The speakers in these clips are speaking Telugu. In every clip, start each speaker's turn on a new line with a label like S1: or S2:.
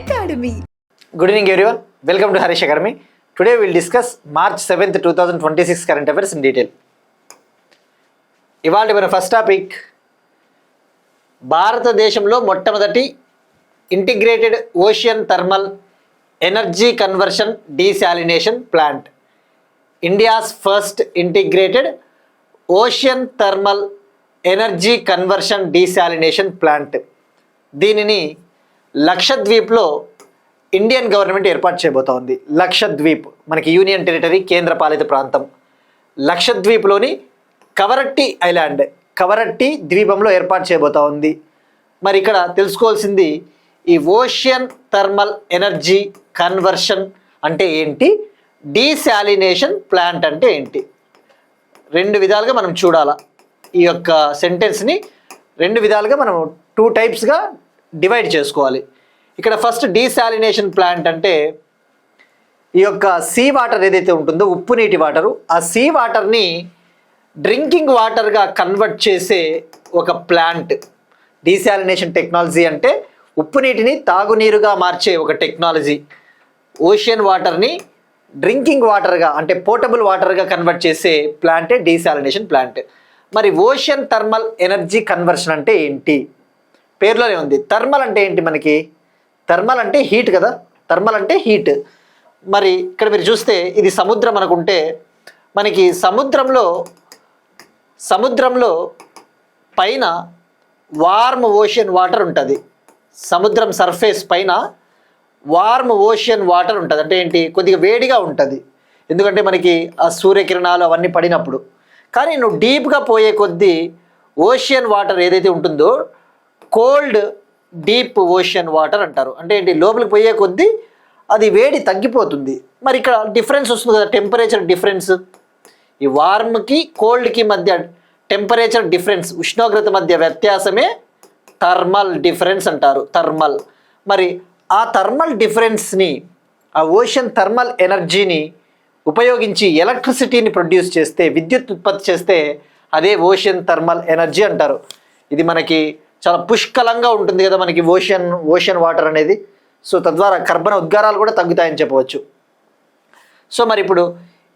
S1: Academy.
S2: Good evening everyone. Welcome to Harish Academy. Today we will discuss March 7th 2026 current affairs in detail. ఇవాళ మన ఫస్ట్ టాపిక్ భారతదేశంలో మొట్టమొదటి integrated ocean thermal energy conversion desalination plant. India's first integrated ocean thermal energy conversion desalination plant. దీనిని లక్షద్వీప్లో ఇండియన్ గవర్నమెంట్ ఏర్పాటు చేయబోతోంది. లక్షద్వీప్ మనకి యూనియన్ టెరిటరీ, కేంద్ర పాలిత ప్రాంతం. లక్షద్వీప్లోని కవరట్టి ఐలాండ్, కవరట్టి ద్వీపంలో ఏర్పాటు చేయబోతా ఉంది. మరి ఇక్కడ తెలుసుకోవాల్సింది ఈ ఓషియన్ థర్మల్ ఎనర్జీ కన్వర్షన్ అంటే ఏంటి, డీశాలినేషన్ ప్లాంట్ అంటే ఏంటి. రెండు విధాలుగా మనం చూడాలా. ఈ యొక్క సెంటెన్స్ని రెండు విధాలుగా మనం 2 టైప్స్గా డివైడ్ చేసుకోవాలి. ఇక్కడ ఫస్ట్ డీశాలినేషన్ ప్లాంట్ అంటే ఈ యొక్క సీ వాటర్ ఏదైతే ఉంటుందో, ఉప్పు నీటి వాటరు, ఆ సీ వాటర్ని డ్రింకింగ్ వాటర్గా కన్వర్ట్ చేసే ఒక ప్లాంట్. డీశాలినేషన్ టెక్నాలజీ అంటే ఉప్పు నీటిని తాగునీరుగా మార్చే ఒక టెక్నాలజీ. ఓషియన్ వాటర్ని డ్రింకింగ్ వాటర్గా అంటే పోర్టబుల్ వాటర్గా కన్వర్ట్ చేసే ప్లాంటే డీశాలినేషన్ ప్లాంట్. మరి ఓషియన్ థర్మల్ ఎనర్జీ కన్వర్షన్ అంటే ఏంటి? పేరులోనే ఉంది. థర్మల్ అంటే ఏంటి? మనకి థర్మల్ అంటే హీట్ కదా, థర్మల్ అంటే హీట్. మరి ఇక్కడ మీరు చూస్తే ఇది సముద్రం అనుకుంటే, మనకి సముద్రంలో పైన వార్మ్ ఓషియన్ వాటర్ ఉంటుంది. సముద్రం సర్ఫేస్ పైన వార్మ్ ఓషియన్ వాటర్ ఉంటుంది. అంటే ఏంటి? కొద్దిగా వేడిగా ఉంటుంది, ఎందుకంటే మనకి ఆ సూర్యకిరణాలు అవన్నీ పడినప్పుడు. కానీ నువ్వు డీప్గా పోయే కొద్దీ ఓషియన్ వాటర్ ఏదైతే ఉంటుందో కోల్డ్ డీప్ ఓషియన్ వాటర్ అంటారు. అంటే ఏంటి? లోపలికి పోయే కొద్దీ అది వేడి తగ్గిపోతుంది. మరి ఇక్కడ డిఫరెన్స్ వస్తుంది కదా, టెంపరేచర్ డిఫరెన్స్. ఈ వార్మ్కి కోల్డ్కి మధ్య టెంపరేచర్ డిఫరెన్స్, ఉష్ణోగ్రత మధ్య వ్యత్యాసమే థర్మల్ డిఫరెన్స్ అంటారు. థర్మల్. మరి ఆ థర్మల్ డిఫరెన్స్ని, ఆ ఓషియన్ థర్మల్ ఎనర్జీని ఉపయోగించి ఎలక్ట్రిసిటీని ప్రొడ్యూస్ చేస్తే, విద్యుత్ ఉత్పత్తి చేస్తే అదే ఓషియన్ థర్మల్ ఎనర్జీ అంటారు. ఇది మనకి చాలా పుష్కలంగా ఉంటుంది కదా మనకి ఓషియన్ వాటర్ అనేది. సో తద్వారా కర్బన ఉద్గారాలు కూడా తగ్గుతాయని చెప్పవచ్చు. సో మరి ఇప్పుడు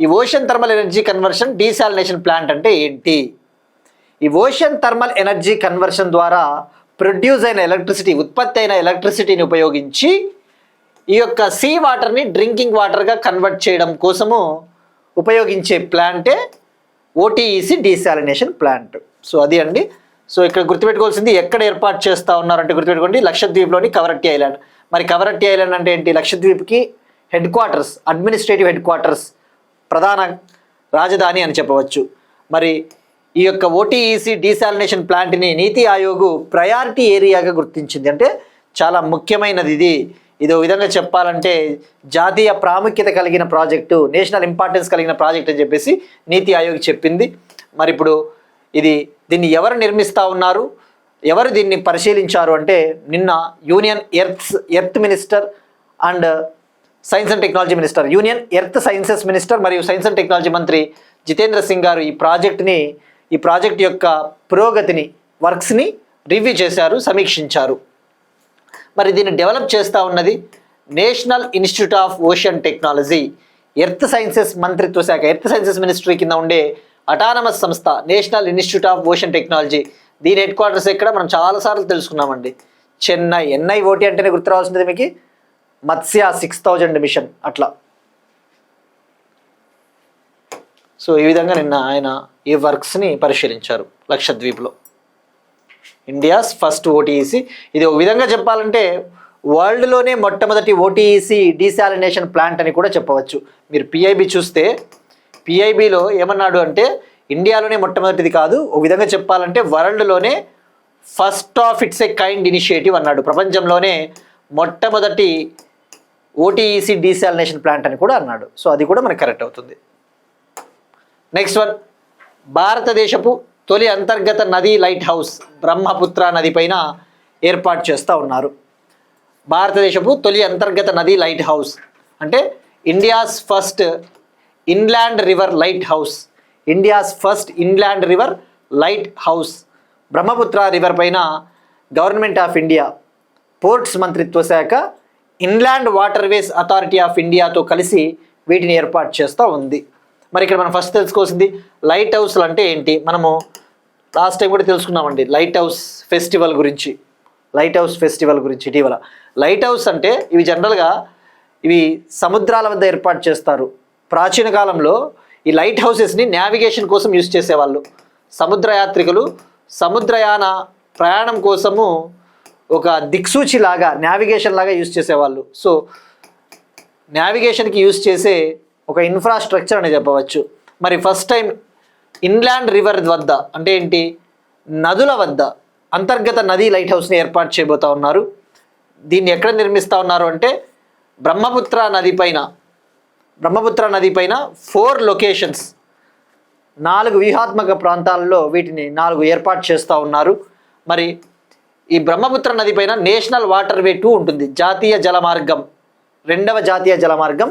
S2: ఈ ocean thermal energy conversion desalination plant అంటే ఏంటి? ఈ ఓషియన్ థర్మల్ ఎనర్జీ కన్వర్షన్ ద్వారా ప్రొడ్యూస్ అయిన ఎలక్ట్రిసిటీ, ఉత్పత్తి అయిన ఎలక్ట్రిసిటీని ఉపయోగించి ఈ యొక్క సీ వాటర్ని డ్రింకింగ్ వాటర్గా కన్వర్ట్ చేయడం కోసము ఉపయోగించే ప్లాంటే ఓటీఈసీ డీశాలినేషన్ ప్లాంట్. సో అది అండి. సో ఇక్కడ గుర్తుపెట్టుకోవాల్సింది, ఎక్కడ ఏర్పాటు చేస్తూ ఉన్నారంటే గుర్తుపెట్టుకోండి, లక్షద్వీప్లోని కవరట్టి ఐలాండ్. మరి కవరట్టి ఐలాండ్ అంటే ఏంటి? లక్షద్వీప్కి headquarters, administrative headquarters, ప్రధాన రాజధాని అని చెప్పవచ్చు. మరి ఈ యొక్క ఓటీఈసీ డీశాలినేషన్ ప్లాంట్ని నీతి ఆయోగ్ ప్రయారిటీ ఏరియాగా గుర్తించింది. అంటే చాలా ముఖ్యమైనది ఇది. ఇదో విధంగా చెప్పాలంటే జాతీయ ప్రాముఖ్యత కలిగిన ప్రాజెక్టు, నేషనల్ ఇంపార్టెన్స్ కలిగిన ప్రాజెక్ట్ అని చెప్పేసి నీతి ఆయోగ్ చెప్పింది. మరి ఇప్పుడు దీన్ని ఎవరు నిర్మిస్తూ ఉన్నారు, ఎవరు దీన్ని పరిశీలించారు అంటే నిన్న union earth minister and science and technology minister, union earth sciences minister మరియు సైన్స్ అండ్ టెక్నాలజీ మంత్రి జితేంద్ర సింగ్ గారు ఈ ప్రాజెక్ట్ యొక్క పురోగతిని, వర్క్స్ని రివ్యూ చేశారు, సమీక్షించారు. మరి దీన్ని డెవలప్ చేస్తూ ఉన్నది national institute of ocean technology. Earth sciences మంత్రిత్వ శాఖ, ఎర్త్ సైన్సెస్ మినిస్ట్రీ కింద ఉండే అటానమస్ సంస్థ national institute of ocean technology. దీని హెడ్ క్వార్టర్స్ ఎక్కడ మనం చాలాసార్లు తెలుసుకున్నామండి, చెన్నై. NIOT అంటేనే గుర్తు రావాల్సింది మీకు, మత్స్య 6000 మిషన్ అట్లా. సో ఈ విధంగా నిన్న ఆయన ఈ వర్క్స్ని పరిశీలించారు లక్షద్వీప్లో. India's first ఓటీఈసీ. ఇది ఒక విధంగా చెప్పాలంటే వరల్డ్లోనే మొట్టమొదటి ఓటీఈసీ డీశాలినేషన్ ప్లాంట్ అని కూడా చెప్పవచ్చు. మీరు PIB చూస్తే PIBలో ఏమన్నాడు అంటే ఇండియాలోనే మొట్టమొదటిది కాదు, ఒక విధంగా చెప్పాలంటే వరల్డ్లోనే first of its a kind initiative అన్నాడు. ప్రపంచంలోనే మొట్టమొదటి ఓటీఈసీ డీశాలినేషన్ ప్లాంట్ అని కూడా అన్నాడు. సో అది కూడా మనకు కరెక్ట్ అవుతుంది. నెక్స్ట్ వన్, భారతదేశపు తొలి అంతర్గత నది లైట్ హౌస్ బ్రహ్మపుత్ర నది పైన ఏర్పాటు చేస్తూ ఉన్నారు. భారతదేశపు తొలి అంతర్గత నది లైట్ హౌస్ అంటే India's first inland river light house. India's first inland river light house Brahmaputra river పైన గవర్నమెంట్ ఆఫ్ ఇండియా పోర్ట్స్ మంత్రిత్వ శాఖ ఇన్లాండ్ వాటర్వేస్ అథారిటీ ఆఫ్ ఇండియాతో కలిసి వీటిని ఏర్పాటు చేస్తూ ఉంది. మరి ఇక్కడ మనం ఫస్ట్ తెలుసుకోవాల్సింది లైట్ హౌస్లు అంటే ఏంటి. మనము లాస్ట్ టైం కూడా తెలుసుకున్నామండి లైట్ హౌస్ ఫెస్టివల్ గురించి ఇటీవల. లైట్ హౌస్ అంటే ఇవి జనరల్గా ఇవి సముద్రాల వద్ద ఏర్పాటు చేస్తారు. ప్రాచీన కాలంలో ఈ లైట్ హౌసెస్ని నావిగేషన్ కోసం యూజ్ చేసేవాళ్ళు. సముద్ర యాత్రికులు సముద్రయాన ప్రయాణం కోసము ఒక దిక్సూచి లాగా నావిగేషన్ లాగా యూజ్ చేసేవాళ్ళు. సో నావిగేషన్కి యూజ్ చేసే ఒక ఇన్ఫ్రాస్ట్రక్చర్ అని చెప్పవచ్చు. మరి ఫస్ట్ టైం ఇన్లాండ్ రివర్ వద్ద అంటే ఏంటి, నదుల వద్ద అంతర్గత నదీ లైట్ హౌస్ని ఏర్పాటు చేయబోతా ఉన్నారు. దీన్ని ఎక్కడ నిర్మిస్తూ ఉన్నారు అంటే బ్రహ్మపుత్ర నది పైన 4 లొకేషన్స్, 4 వ్యూహాత్మక ప్రాంతాలలో వీటిని 4 ఏర్పాటు చేస్తూ ఉన్నారు. మరి ఈ బ్రహ్మపుత్ర నది పైన నేషనల్ వాటర్ వే 2 ఉంటుంది, జాతీయ జలమార్గం, 2వ జాతీయ జలమార్గం.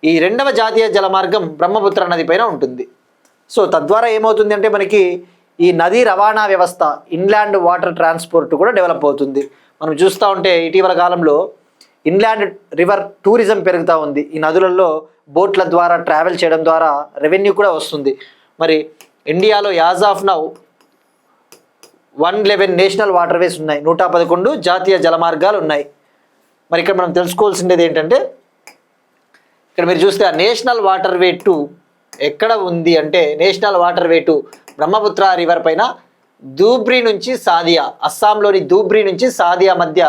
S2: ఈ 2వ జాతీయ జలమార్గం బ్రహ్మపుత్ర నది పైన ఉంటుంది. సో తద్వారా ఏమవుతుంది అంటే మనకి ఈ నదీ రవాణా వ్యవస్థ, ఇన్లాండ్ వాటర్ ట్రాన్స్పోర్ట్ కూడా డెవలప్ అవుతుంది. మనం చూస్తూ ఉంటే ఇటీవల కాలంలో ఇన్లాండ్ రివర్ టూరిజం పెరుగుతూ ఉంది. ఈ నదులలో బోట్ల ద్వారా ట్రావెల్ చేయడం ద్వారా రెవెన్యూ కూడా వస్తుంది. మరి ఇండియాలో as of now 111 national waterways ఉన్నాయి, 111 జాతీయ జలమార్గాలు ఉన్నాయి. మరి ఇక్కడ మనం తెలుసుకోవాల్సింది ఏంటంటే ఇక్కడ మీరు చూస్తే ఆ నేషనల్ వాటర్ వే 2 ఎక్కడ ఉంది అంటే నేషనల్ వాటర్ వే 2 బ్రహ్మపుత్ర రివర్ పైన ధూబ్రీ నుంచి సాదియా, అస్సాంలోని ధూబ్రీ నుంచి సాదియా మధ్య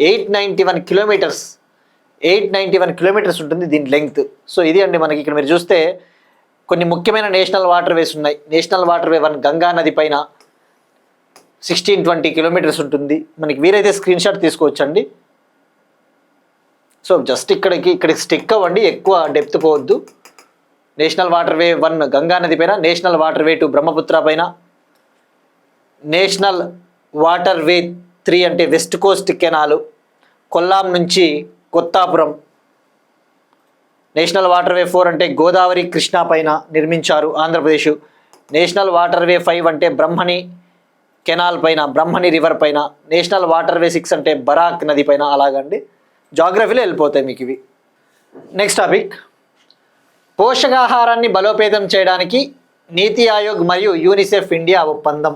S2: 891 కిలోమీటర్స్ ఉంటుంది దీని లెంగ్త్. సో ఇది అండి మనకి ఇక్కడ మీరు చూస్తే కొన్ని ముఖ్యమైన నేషనల్ వాటర్ వేస్ ఉన్నాయి. నేషనల్ వాటర్ వే 1 గంగా నది పైన 1620 కిలోమీటర్స్ ఉంటుంది. మనకి వీరైతే స్క్రీన్ షాట్ తీసుకోవచ్చండి. సో జస్ట్ ఇక్కడికి స్టిక్ అవ్వండి, ఎక్కువ డెప్త్ పోవద్దు. నేషనల్ వాటర్ వే 1 గంగా నది పైన, నేషనల్ వాటర్ వే 2 బ్రహ్మపుత్ర పైన, నేషనల్ వాటర్ వే 3 అంటే వెస్ట్ కోస్ట్ కెనాలు కొల్లాం నుంచి కొత్తాపురం, నేషనల్ వాటర్ వే 4 అంటే గోదావరి కృష్ణా పైన నిర్మించారు ఆంధ్రప్రదేశ్, నేషనల్ వాటర్ వే 5 అంటే బ్రహ్మణి కెనాల్ పైన, బ్రహ్మణి రివర్ పైన, నేషనల్ వాటర్ వే 6 అంటే బరాక్ నది పైన. అలాగండి జాగ్రఫీలో వెళ్ళిపోతాయి మీకు ఇవి. నెక్స్ట్ టాపిక్, పోషకాహారాన్ని బలోపేతం చేయడానికి నీతి ఆయోగ్ మరియు యూనిసెఫ్ ఇండియా ఒప్పందం.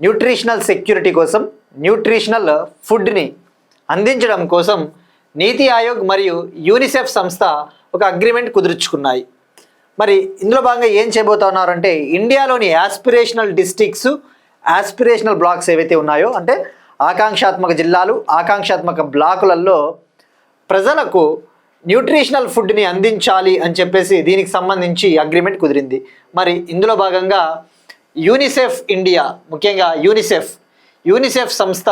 S2: న్యూట్రిషనల్ సెక్యూరిటీ కోసం, న్యూట్రిషనల్ ఫుడ్ని అందించడం కోసం నీతి ఆయోగ్ మరియు యూనిసెఫ్ సంస్థ ఒక అగ్రిమెంట్ కుదుర్చుకున్నాయి. మరి ఇందులో భాగంగా ఏం చేయబోతా ఉన్నారంటే ఇండియాలోని యాస్పిరేషనల్ డిస్ట్రిక్ట్స్, యాస్పిరేషనల్ బ్లాక్స్ ఏవైతే ఉన్నాయో అంటే ఆకాంక్షాత్మక జిల్లాలు, ఆకాంక్షాత్మక బ్లాకులలో ప్రజలకు న్యూట్రిషనల్ ఫుడ్ని అందించాలి అని చెప్పేసి దీనికి సంబంధించి అగ్రిమెంట్ కుదిరింది. మరి ఇందులో భాగంగా యూనిసెఫ్ ఇండియా, ముఖ్యంగా యూనిసెఫ్ సంస్థ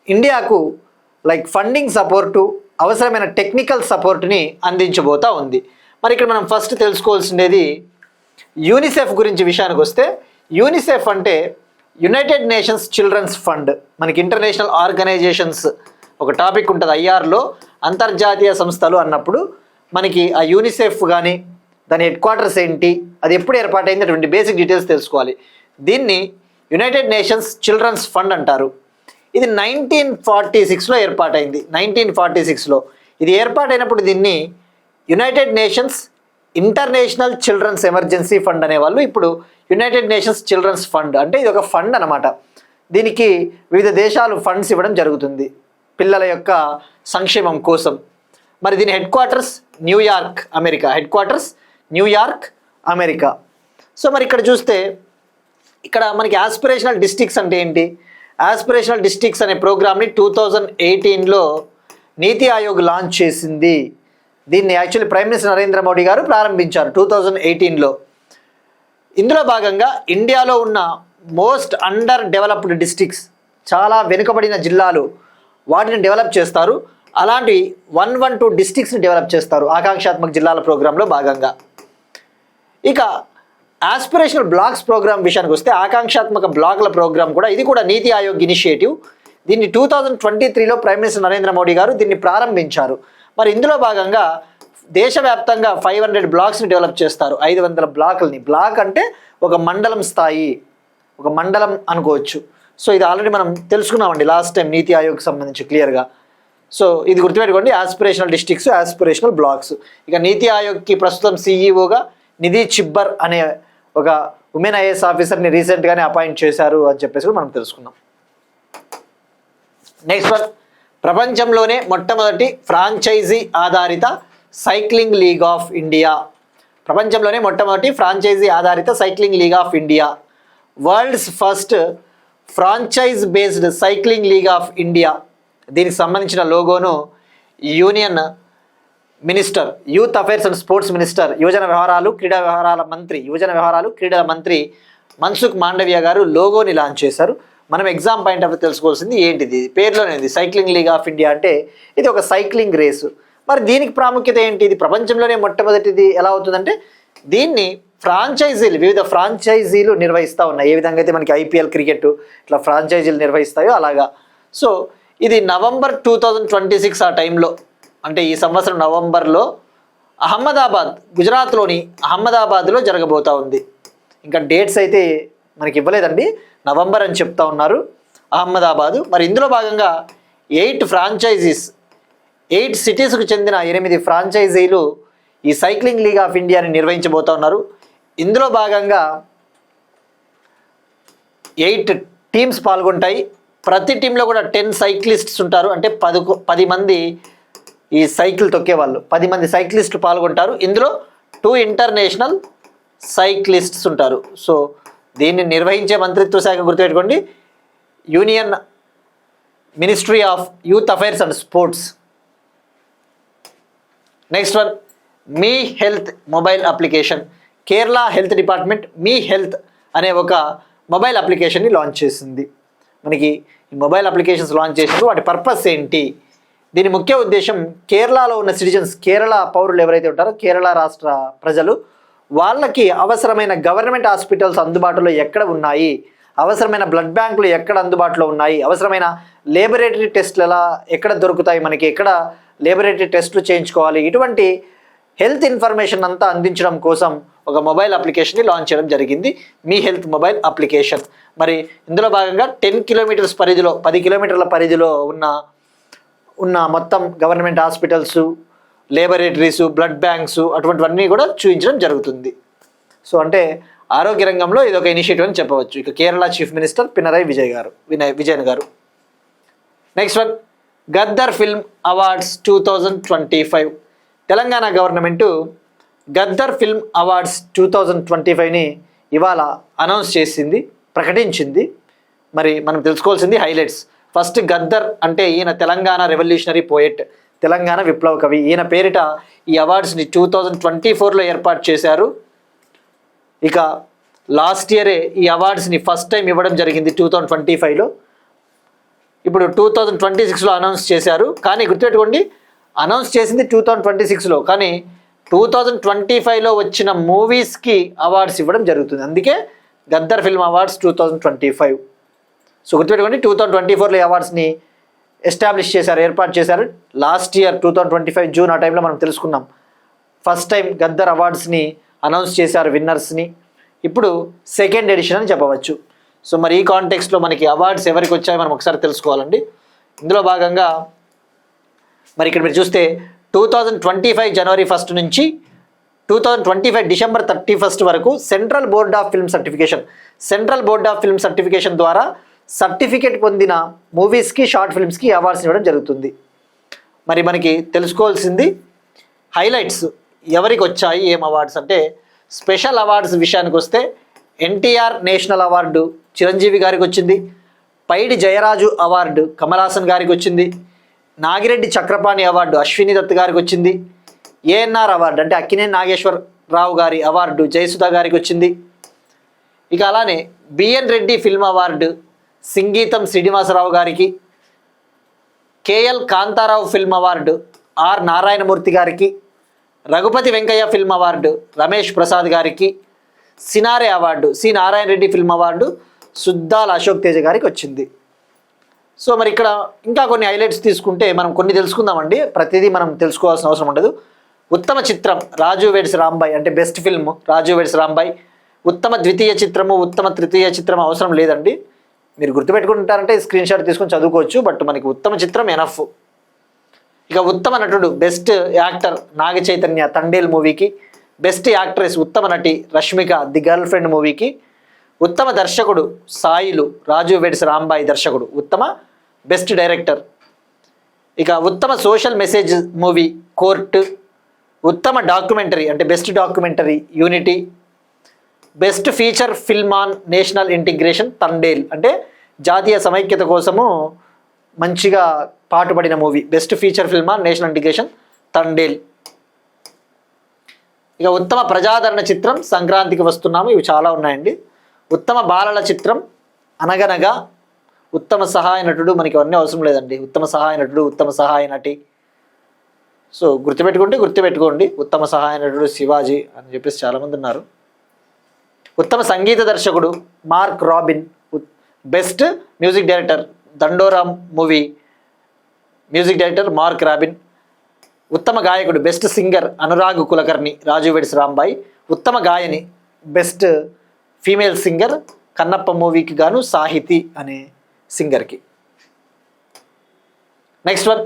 S2: ఇండియాకు ఫండింగ్ సపోర్టు, అవసరమైన టెక్నికల్ సపోర్ట్ని అందించబోతా ఉంది. మరి ఇక్కడ మనం ఫస్ట్ తెలుసుకోవాల్సింది యూనిసెఫ్ గురించి విషయానికి వస్తే, యూనిసెఫ్ అంటే యునైటెడ్ నేషన్స్ చిల్డ్రన్స్ ఫండ్. మనకి ఇంటర్నేషనల్ ఆర్గనైజేషన్స్ ఒక టాపిక్ ఉంటుంది ఐఆర్లో, అంతర్జాతీయ సంస్థలు అన్నప్పుడు మనకి ఆ యూనిసెఫ్ కానీ దాని హెడ్ క్వార్టర్స్ ఏంటి, అది ఎప్పుడు ఏర్పాటైంది అటువంటి బేసిక్ డీటెయిల్స్ తెలుసుకోవాలి. దీన్ని యునైటెడ్ నేషన్స్ చిల్డ్రన్స్ ఫండ్ అంటారు. ఇది 1946లో ఏర్పాటైంది. 1946లో ఇది ఏర్పాటైనప్పుడు దీన్ని United Nations International Children's Emergency Fund అనేవాళ్ళు. ఇప్పుడు యునైటెడ్ నేషన్స్ చిల్డ్రన్స్ ఫండ్ అంటే ఇది ఒక ఫండ్ అనమాట. దీనికి వివిధ దేశాలు ఫండ్స్ ఇవ్వడం జరుగుతుంది పిల్లల యొక్క సంక్షేమం కోసం. మరి దీని head quarters New York, America. So మరి ఇక్కడ చూస్తే ఇక్కడ మనకి యాస్పిరేషనల్ డిస్ట్రిక్ట్స్ అంటే ఏంటి, యాస్పిరేషనల్ డిస్ట్రిక్ట్స్ అనే ప్రోగ్రామ్ని 2018లో నీతి ఆయోగ్ లాంచ్ చేసింది. దీన్ని actually prime minister Narendra Modi గారు ప్రారంభించారు 2018లో. ఇందులో భాగంగా ఇండియాలో ఉన్న మోస్ట్ అండర్ డెవలప్డ్ డిస్ట్రిక్ట్స్, చాలా వెనుకబడిన జిల్లాలు, వాటిని డెవలప్ చేస్తారు. అలాంటి 112 డిస్ట్రిక్ట్స్ని డెవలప్ చేస్తారు ఆకాంక్షాత్మక జిల్లాల ప్రోగ్రాంలో భాగంగా. ఇక ఆస్పిరేషనల్ బ్లాక్స్ ప్రోగ్రామ్ విషయానికి వస్తే, ఆకాంక్షాత్మక బ్లాకుల ప్రోగ్రామ్ కూడా ఇది కూడా నీతి ఆయోగ్ ఇనిషియేటివ్. దీన్ని 2023లో ప్రైమ్ మినిస్టర్ నరేంద్ర మోడీ గారు దీన్ని ప్రారంభించారు. మరి ఇందులో భాగంగా దేశవ్యాప్తంగా 500 బ్లాక్స్ని డెవలప్ చేస్తారు, 500 బ్లాకుల్ని. బ్లాక్ అంటే ఒక మండలం స్థాయి, ఒక మండలం అనుకోవచ్చు. సో ఇది ఆల్రెడీ మనం తెలుసుకున్నామండి లాస్ట్ టైం నీతి ఆయోగ్కి సంబంధించి క్లియర్గా. సో ఇది గుర్తుపెట్టుకోండి, ఆస్పిరేషనల్ డిస్ట్రిక్ట్స్, ఆస్పిరేషనల్ బ్లాక్స్. ఇక నీతి ఆయోగ్కి ప్రస్తుతం సీఈఓగా నిధి చిబ్బర్ అనే ఒక ఉమెన్ ఐఏఎస్ ఆఫీసర్ని రీసెంట్గానే అపాయింట్ చేశారు అని చెప్పేసి కూడా మనం తెలుసుకున్నాం. నెక్స్ట్ వన్, ప్రపంచంలోనే మొట్టమొదటి ఫ్రాంచైజీ ఆధారిత సైక్లింగ్ లీగ్ ఆఫ్ ఇండియా. ప్రపంచంలోనే మొట్టమొదటి ఫ్రాంచైజీ ఆధారిత cycling league of India. World's first franchise based cycling league of India. దీనికి సంబంధించిన లోగోను union minister, youth affairs and sports minister, యువజన వ్యవహారాలు క్రీడల మంత్రి మన్సుఖ్ మాండవియా గారు లోగోని లాంచ్ చేశారు. మనం ఎగ్జామ్ పాయింట్ ఆఫ్ తెలుసుకోవాల్సింది ఏంటిది, పేరులోనే ఉంది సైక్లింగ్ లీగ్ ఆఫ్ ఇండియా అంటే ఇది ఒక సైక్లింగ్ రేసు. మరి దీనికి ప్రాముఖ్యత ఏంటి, ఇది ప్రపంచంలోనే మొట్టమొదటిది ఎలా అవుతుందంటే దీన్ని వివిధ ఫ్రాంచైజీలు నిర్వహిస్తూ ఉన్నాయి. ఏ విధంగా అయితే మనకి ఐపీఎల్ క్రికెట్ ఇట్లా ఫ్రాంచైజీలు నిర్వహిస్తాయో అలాగా. సో ఇది నవంబర్ 2026 ఆ టైంలో, అంటే ఈ సంవత్సరం నవంబర్లో గుజరాత్లోని అహ్మదాబాద్లో జరగబోతూ ఉంది. ఇంకా డేట్స్ అయితే మనకి ఇవ్వలేదండి, నవంబర్ అని చెప్తా ఉన్నారు, అహ్మదాబాదు. మరి ఇందులో భాగంగా 8 సిటీస్కు చెందిన 8 ఫ్రాంచైజీలు ఈ సైక్లింగ్ లీగ్ ఆఫ్ ఇండియాని నిర్వహించబోతా ఉన్నారు. ఇందులో భాగంగా 8 టీమ్స్ పాల్గొంటాయి. ప్రతి టీంలో కూడా 10 సైక్లిస్ట్స్ ఉంటారు, అంటే 10 మంది ఈ సైకిల్ తొక్కేవాళ్ళు, 10 మంది సైక్లిస్టులు పాల్గొంటారు. ఇందులో 2 ఇంటర్నేషనల్ సైక్లిస్ట్స్ ఉంటారు. సో దీన్ని నిర్వహించే మంత్రిత్వ శాఖ గుర్తుపెట్టుకోండి, union ministry of youth affairs and sports. Next one, me health mobile application. Kerala health department me health అనే ఒక మొబైల్ అప్లికేషన్ని లాంచ్ చేసింది. మనకి ఈ మొబైల్ అప్లికేషన్స్ లాంచ్ చేసినప్పుడు వాటి పర్పస్ ఏంటి, దీని ముఖ్య ఉద్దేశం కేరళలో ఉన్న సిటిజన్స్, కేరళ పౌరులు ఎవరైతే ఉంటారో కేరళ రాష్ట్ర ప్రజలు, వాళ్ళకి అవసరమైన గవర్నమెంట్ హాస్పిటల్స్ అందుబాటులో ఎక్కడ ఉన్నాయి, అవసరమైన బ్లడ్ బ్యాంకులు ఎక్కడ అందుబాటులో ఉన్నాయి, అవసరమైన లేబొరేటరీ టెస్టులు ఎక్కడ దొరుకుతాయి, మనకి ఎక్కడ లేబొరేటరీ టెస్టులు చేయించుకోవాలి, ఇటువంటి హెల్త్ ఇన్ఫర్మేషన్ అంతా అందించడం కోసం ఒక మొబైల్ అప్లికేషన్ని లాంచ్ చేయడం జరిగింది, మీ హెల్త్ మొబైల్ అప్లికేషన్. మరి ఇందులో భాగంగా 10 కిలోమీటర్స్ పరిధిలో, 10 కిలోమీటర్ల పరిధిలో ఉన్న మొత్తం government hospitals, laboratories, blood banks అటువంటివన్నీ కూడా చూపించడం జరుగుతుంది. సో అంటే ఆరోగ్య రంగంలో ఇది ఒక ఇనిషియేటివ్ అని చెప్పవచ్చు. ఇక కేరళ చీఫ్ మినిస్టర్ పినరయ్ విజయన్ గారు. Next one, Gaddar film awards 2025. Telangana government Gaddar film awards 2025ని ఇవాళ అనౌన్స్ చేసింది, ప్రకటించింది. మరి మనం తెలుసుకోవాల్సింది హైలైట్స్. ఫస్ట్, గద్దర్ అంటే ఈయన తెలంగాణ రెవల్యూషనరీ పోయెట్, తెలంగాణ విప్లవ కవి. ఈయన పేరిట ఈ అవార్డ్స్ని 2024లో ఏర్పాటు చేశారు. ఇక లాస్ట్ ఇయరే ఈ అవార్డ్స్ని ఫస్ట్ టైం ఇవ్వడం జరిగింది 2025లో. ఇప్పుడు 2026లో అనౌన్స్ చేశారు. కానీ గుర్తుపెట్టుకోండి, అనౌన్స్ చేసింది 2026లో, కానీ 2025లో వచ్చిన మూవీస్కి అవార్డ్స్ ఇవ్వడం జరుగుతుంది. అందుకే గద్దర్ ఫిల్మ్ అవార్డ్స్ 2025. సో గుర్తుపెట్టుకోండి, 2024లో ఈ అవార్డ్స్ని ఎస్టాబ్లిష్ చేశారు, ఏర్పాటు చేశారు. లాస్ట్ ఇయర్ 2025 జూన్ ఆ టైంలో మనం తెలుసుకున్నాం. ఫస్ట్ టైం గద్దర్ అవార్డ్స్ని అనౌన్స్ చేశారు విన్నర్స్ని. ఇప్పుడు సెకండ్ ఎడిషన్ అని చెప్పవచ్చు. సో మరి ఈ కాంటెక్స్ట్లో మనకి అవార్డ్స్ ఎవరికి వచ్చాయో మనం ఒకసారి తెలుసుకోవాలండి. ఇందులో భాగంగా మరి ఇక్కడ మీరు చూస్తే 2025 జనవరి 1 నుంచి 2025 డిసెంబర్ 31 వరకు central board of film certification ద్వారా సర్టిఫికేట్ పొందిన మూవీస్కి, షార్ట్ ఫిల్మ్స్కి అవార్డ్స్ ఇవ్వడం జరుగుతుంది. మరి మనకి తెలుసుకోవాల్సింది హైలైట్స్ ఎవరికి వచ్చాయి, ఏం అవార్డ్స్ అంటే, స్పెషల్ అవార్డ్స్ విషయానికి వస్తే ఎన్టీఆర్ నేషనల్ అవార్డు చిరంజీవి గారికి వచ్చింది, పైడి జయరాజు అవార్డు కమల్ హాసన్ గారికి వచ్చింది, నాగిరెడ్డి చక్రపాణి అవార్డు అశ్విని దత్ గారికి వచ్చింది, ఏఎన్ఆర్ అవార్డు అంటే అక్కినేని నాగేశ్వరరావు గారి అవార్డు జయసుధ గారికి వచ్చింది. ఇక అలానే BN Reddy film award Singeetam Srinivasarao గారికి, KL Kantharao film award R Narayanamurthy గారికి, రఘుపతి వెంకయ్య ఫిల్మ్ అవార్డు రమేష్ ప్రసాద్ గారికి, Cinare award C Narayana Reddy film award Suddala Ashok Teja గారికి వచ్చింది. సో మరి ఇక్కడ ఇంకా కొన్ని హైలైట్స్ తీసుకుంటే మనం కొన్ని తెలుసుకుందామండి, ప్రతిదీ మనం తెలుసుకోవాల్సిన అవసరం ఉండదు. ఉత్తమ చిత్రం రాజు వెడ్స్ రాంబాయ్ అంటే బెస్ట్ ఫిల్మ్ రాజు వెడ్స్ రాంబాయ్. ఉత్తమ ద్వితీయ చిత్రము, ఉత్తమ తృతీయ చిత్రం అవసరం లేదండి, మీరు గుర్తుపెట్టుకుంటారంటే స్క్రీన్ షాట్ తీసుకొని చదువుకోవచ్చు, బట్ మనకి ఉత్తమ చిత్రం ఎనఫ్. ఇక ఉత్తమ నటుడు బెస్ట్ యాక్టర్ నాగ చైతన్య తండేల్ మూవీకి, బెస్ట్ యాక్ట్రెస్ ఉత్తమ నటి రష్మిక ది గర్ల్ ఫ్రెండ్ మూవీకి, ఉత్తమ దర్శకుడు సాయిలు రాజు వెడ్స్ రాంబాయి దర్శకుడు ఉత్తమ బెస్ట్ డైరెక్టర్. ఇక ఉత్తమ సోషల్ మెసేజ్ మూవీ కోర్టు, ఉత్తమ డాక్యుమెంటరీ అంటే best documentary unity, best feature film on national integration Thandel అంటే జాతీయ సమైక్యత కోసము మంచిగా పాటుపడిన movie, best feature film on national integration Thandel. ఇక ఉత్తమ ప్రజాదరణ చిత్రం సంక్రాంతికి వస్తున్నాము, ఇవి చాలా ఉన్నాయండి. ఉత్తమ బాలల చిత్రం అనగనగా, ఉత్తమ సహాయ నటుడు మనకి అవన్నీ అవసరం లేదండి, ఉత్తమ సహాయ నటుడు ఉత్తమ సహాయ నటి. సో గుర్తుపెట్టుకోండి ఉత్తమ సహాయ నటుడు శివాజీ అని చెప్పేసి చాలామంది ఉన్నారు. ఉత్తమ సంగీత దర్శకుడు Mark Robin, best music director Dandora movie music director Mark Robin, ఉత్తమ గాయకుడు best singer Anurag Kulkarni Raju weds Rambai, ఉత్తమ గాయని బెస్ట్ ఫీమేల్ సింగర్ కన్నప్ప మూవీకి గాను సాహితి అనే సింగర్కి. నెక్స్ట్ వన్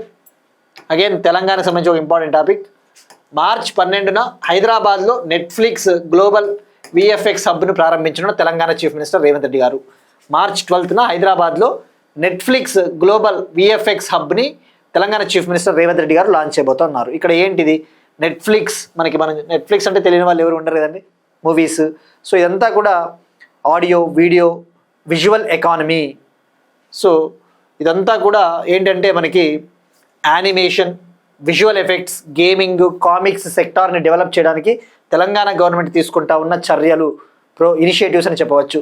S2: అగైన్ తెలంగాణకు సంబంధించి ఒక ఇంపార్టెంట్ టాపిక్. మార్చ్ 12న హైదరాబాద్లో నెట్ఫ్లిక్స్ గ్లోబల్ విఎఫ్ఎక్స్ హబ్ను ప్రారంభించిన తెలంగాణ చీఫ్ మినిస్టర్ రేవంత్ రెడ్డి గారు. మార్చ్ 12న హైదరాబాద్లో నెట్ఫ్లిక్స్ గ్లోబల్ విఎఫ్ఎక్స్ హబ్ని తెలంగాణ చీఫ్ మినిస్టర్ రేవంత్ రెడ్డి గారు లాంచ్ చేయబోతున్నారు. ఇక్కడ ఏంటిది నెట్ఫ్లిక్స్, మన నెట్ఫ్లిక్స్ అంటే తెలియని వాళ్ళు ఎవరు ఉండరు కదండి, మూవీస్. సో ఇదంతా కూడా audio video visual economy. So ఇదంతా కూడా ఏంటంటే మనకి animation, visual effects, gaming, comics సెక్టార్ని డెవలప్ చేయడానికి తెలంగాణ గవర్నమెంట్ తీసుకుంటా ఉన్న చర్యలు, ఇనిషియేటివ్స్ అని చెప్పవచ్చు.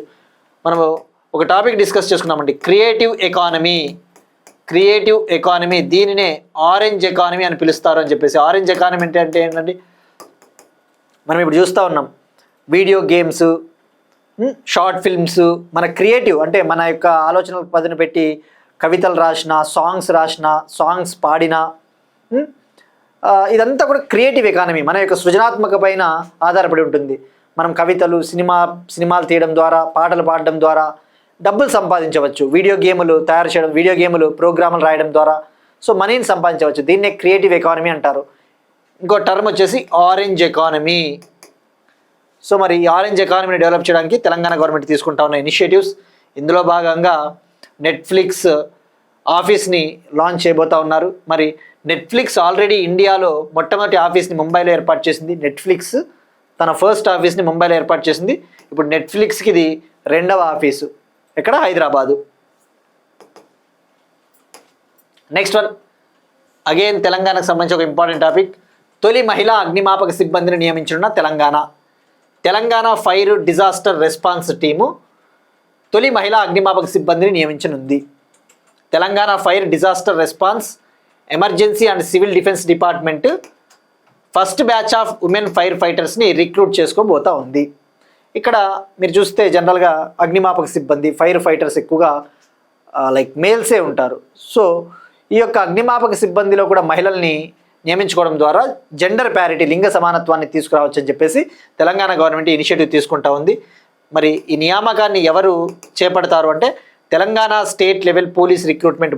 S2: మనము ఒక టాపిక్ డిస్కస్ చేసుకున్నామండి, క్రియేటివ్ ఎకానమీ. దీనినే ఆరెంజ్ ఎకానమీ అని పిలుస్తారు అని చెప్పేసి. ఆరెంజ్ ఎకానమీ అంటే ఏంటండి, మనం ఇప్పుడు చూస్తూ ఉన్నాం వీడియో గేమ్స్, షార్ట్ ఫిల్మ్స్, మన క్రియేటివ్ అంటే మన యొక్క ఆలోచనలు పదును పెట్టి కవితలు రాసిన, సాంగ్స్ పాడిన, ఇదంతా కూడా క్రియేటివ్ ఎకానమీ మన యొక్క సృజనాత్మక పైన ఆధారపడి ఉంటుంది. మనం కవితలు, సినిమాలు తీయడం ద్వారా, పాటలు పాడడం ద్వారా డబ్బులు సంపాదించవచ్చు. వీడియో గేములు తయారు చేయడం, వీడియో గేములు ప్రోగ్రాములు రాయడం ద్వారా సో మనీని సంపాదించవచ్చు. దీన్నే క్రియేటివ్ ఎకానమీ అంటారు. ఇంకో టర్మ్ వచ్చేసి ఆరెంజ్ ఎకానమీ. సో మరి ఈ ఆరెంజ్ ఎకానమీని డెవలప్ చేయడానికి తెలంగాణ గవర్నమెంట్ తీసుకుంటా ఉన్న ఇనిషియేటివ్స్, ఇందులో భాగంగా నెట్ఫ్లిక్స్ ఆఫీస్ని లాంచ్ చేయబోతా ఉన్నారు. మరి నెట్ఫ్లిక్స్ ఆల్రెడీ ఇండియాలో మొట్టమొదటి ఆఫీస్ని ముంబైలో ఏర్పాటు చేసింది. నెట్ఫ్లిక్స్ తన ఫస్ట్ ఆఫీస్ని ముంబైలో ఏర్పాటు చేసింది. ఇప్పుడు నెట్ఫ్లిక్స్కి ఇది 2వ ఆఫీసు ఎక్కడ, హైదరాబాదు. నెక్స్ట్ వన్ అగైన్ తెలంగాణకు సంబంధించి ఒక ఇంపార్టెంట్ టాపిక్. తొలి మహిళా అగ్నిమాపక సిబ్బందిని నియమించిన Telangana fire disaster response team తొలి మహిళా అగ్నిమాపక సిబ్బందిని నియమించనుంది. Telangana fire disaster response emergency and civil defence department first batch of women fire ఫైటర్స్ని రిక్రూట్ చేసుకోబోతా ఉంది. ఇక్కడ మీరు చూస్తే జనరల్గా అగ్నిమాపక సిబ్బంది, ఫైర్ ఫైటర్స్ ఎక్కువగా లైక్ మేల్సే ఉంటారు. సో ఈ యొక్క అగ్నిమాపక సిబ్బందిలో కూడా మహిళల్ని నియమించుకోవడం ద్వారా జెండర్ ప్యారిటీ, లింగ సమానత్వాన్ని తీసుకురావచ్చు అని చెప్పేసి తెలంగాణ గవర్నమెంట్ ఇనిషియేటివ్ తీసుకుంటా ఉంది. మరి ఈ నియామకాన్ని ఎవరు చేపడతారు అంటే Telangana state level police recruitment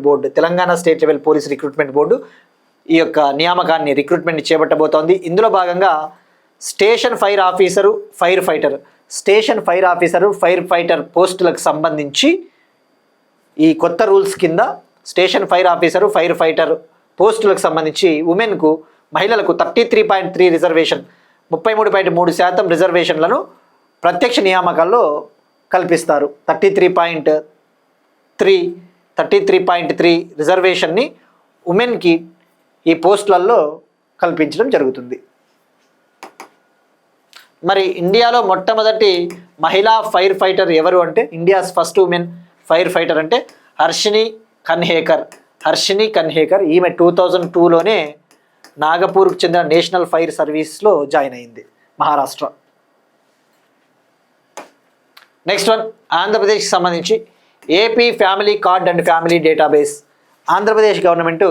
S2: board ఈ యొక్క నియామకాన్ని రిక్రూట్మెంట్ చేపట్టబోతోంది. ఇందులో భాగంగా station fire officer, fire fighter పోస్టులకు సంబంధించి ఈ కొత్త రూల్స్ కింద station fire officer, fire fighter పోస్టులకు సంబంధించి ఉమెన్కు, మహిళలకు 33.3 రిజర్వేషన్, 33.3% రిజర్వేషన్లను ప్రత్యక్ష నియామకాల్లో కల్పిస్తారు. 33.3 రిజర్వేషన్ని ఉమెన్కి ఈ పోస్టులలో కల్పించడం జరుగుతుంది. మరి ఇండియాలో మొట్టమొదటి మహిళా ఫైర్ ఫైటర్ ఎవరు అంటే, India's first women fire fighter అంటే హర్షిని కన్హేకర్. ఈమె 2002లోనే నాగపూర్కు చెందిన నేషనల్ ఫైర్ సర్వీస్లో జాయిన్ అయింది, మహారాష్ట్ర. నెక్స్ట్ వన్ ఆంధ్రప్రదేశ్కి సంబంధించి AP family card and family database. Andhra Pradesh government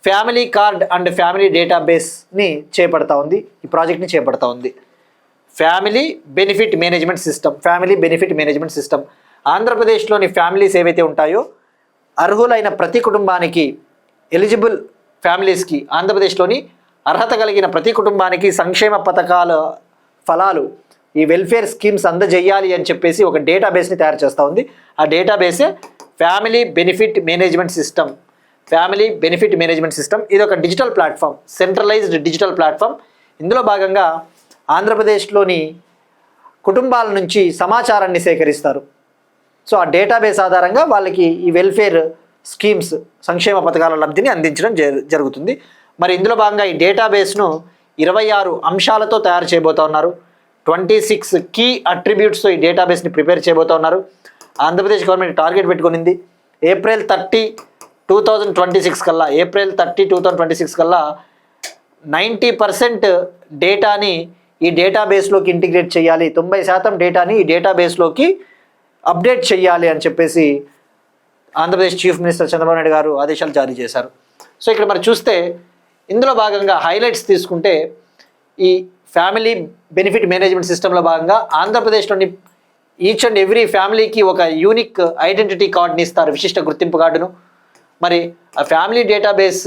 S2: family card and family డేటాబేస్ని చేపడతా ఉంది, ఈ ప్రాజెక్ట్ని చేపడతా ఉంది. Family benefit management system. ఆంధ్రప్రదేశ్లోని ఫ్యామిలీస్ ఏవైతే ఉంటాయో అర్హులైన ప్రతి కుటుంబానికి ఎలిజిబుల్ ఫ్యామిలీస్కి ఆంధ్రప్రదేశ్లోని అర్హత కలిగిన ప్రతి కుటుంబానికి సంక్షేమ పథకాల ఫలాలు ఈ వెల్ఫేర్ స్కీమ్స్ అందజేయాలి అని చెప్పేసి ఒక డేటాబేస్ని తయారు చేస్తూ ఉంది. ఆ డేటాబేసే family benefit management system. Family benefit management system ఇది ఒక digital platform, centralised digital platform. ఇందులో భాగంగా ఆంధ్రప్రదేశ్లోని కుటుంబాల నుంచి సమాచారాన్ని సేకరిస్తారు. సో ఆ డేటాబేస్ ఆధారంగా వాళ్ళకి ఈ వెల్ఫేర్ స్కీమ్స్, సంక్షేమ పథకాల లబ్ధిని అందించడం జరుగుతుంది. మరి ఇందులో భాగంగా ఈ డేటాబేస్ను 26 అంశాలతో తయారు చేయబోతా ఉన్నారు. 26 కీ అట్రిబ్యూట్స్తో ఈ డేటాబేస్ని ప్రిపేర్ చేయబోతా ఉన్నారు. ఆంధ్రప్రదేశ్ గవర్నమెంట్ టార్గెట్ పెట్టుకునింది ఏప్రిల్ 30, 2026 కల్లా, ఏప్రిల్ 30, 2026 కల్లా 90% డేటాని ఈ డేటాబేస్లోకి ఇంటిగ్రేట్ చేయాలి, 90% డేటాని ఈ డేటాబేస్లోకి అప్డేట్ చేయాలి అని చెప్పేసి ఆంధ్రప్రదేశ్ చీఫ్ మినిస్టర్ చంద్రబాబు నాయుడు గారు ఆదేశాలు జారీ చేశారు. సో ఇక్కడ మరి చూస్తే ఇందులో భాగంగా హైలైట్స్ తీసుకుంటే ఈ ఫ్యామిలీ బెనిఫిట్ మేనేజ్మెంట్ సిస్టంలో భాగంగా ఆంధ్రప్రదేశ్లోని ఈచ్ అండ్ ఎవ్రీ ఫ్యామిలీకి ఒక యూనిక్ ఐడెంటిటీ కార్డుని ఇస్తారు, విశిష్ట గుర్తింపు కార్డును. మరి ఆ ఫ్యామిలీ డేటాబేస్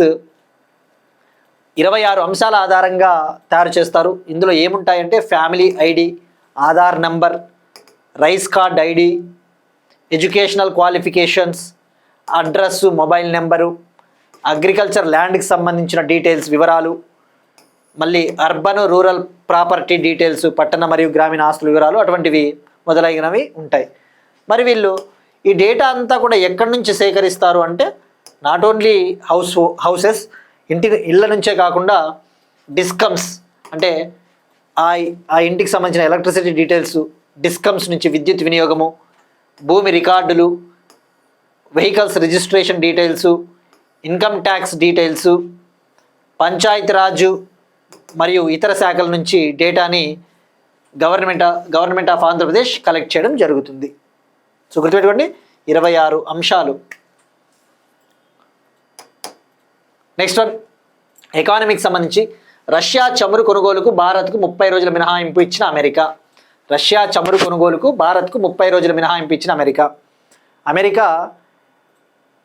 S2: 26 అంశాల ఆధారంగా తయారు చేస్తారు. ఇందులో ఏముంటాయంటే family ID, Aadhaar number, rice card ID, educational qualifications, address, mobile number, agriculture ల్యాండ్కి సంబంధించిన డీటెయిల్స్ వివరాలు, మళ్ళీ అర్బన్ రూరల్ ప్రాపర్టీ డీటెయిల్స్, పట్టణ మరియు గ్రామీణ ఆస్తుల వివరాలు, అటువంటివి మొదలైనవి ఉంటాయి. మరి వీళ్ళు ఈ డేటా అంతా కూడా ఎక్కడి నుంచి సేకరిస్తారు అంటే నాట్ ఓన్లీ హౌసెస్, ఇళ్ళ నుంచే కాకుండా డిస్కమ్స్ అంటే ఆ ఇంటికి సంబంధించిన ఎలక్ట్రిసిటీ డీటెయిల్స్, డిస్కమ్స్ నుంచి విద్యుత్ వినియోగము, భూమి రికార్డులు, vehicles registration details, income tax details, Panchayati Raj మరియు ఇతర శాఖల నుంచి డేటాని గవర్నమెంట్ ఆఫ్ ఆంధ్రప్రదేశ్ కలెక్ట్ చేయడం జరుగుతుంది. సో గుర్తుపెట్టుకోండి 26 అంశాలు. నెక్స్ట్ వన్ ఎకానమీకి సంబంధించి రష్యా చమురు కొనుగోలుకు భారత్కు 30 రోజుల మినహాయింపు ఇచ్చిన అమెరికా. రష్యా చమురు కొనుగోలుకు భారత్కు 30 రోజుల మినహాయింపు ఇచ్చిన అమెరికా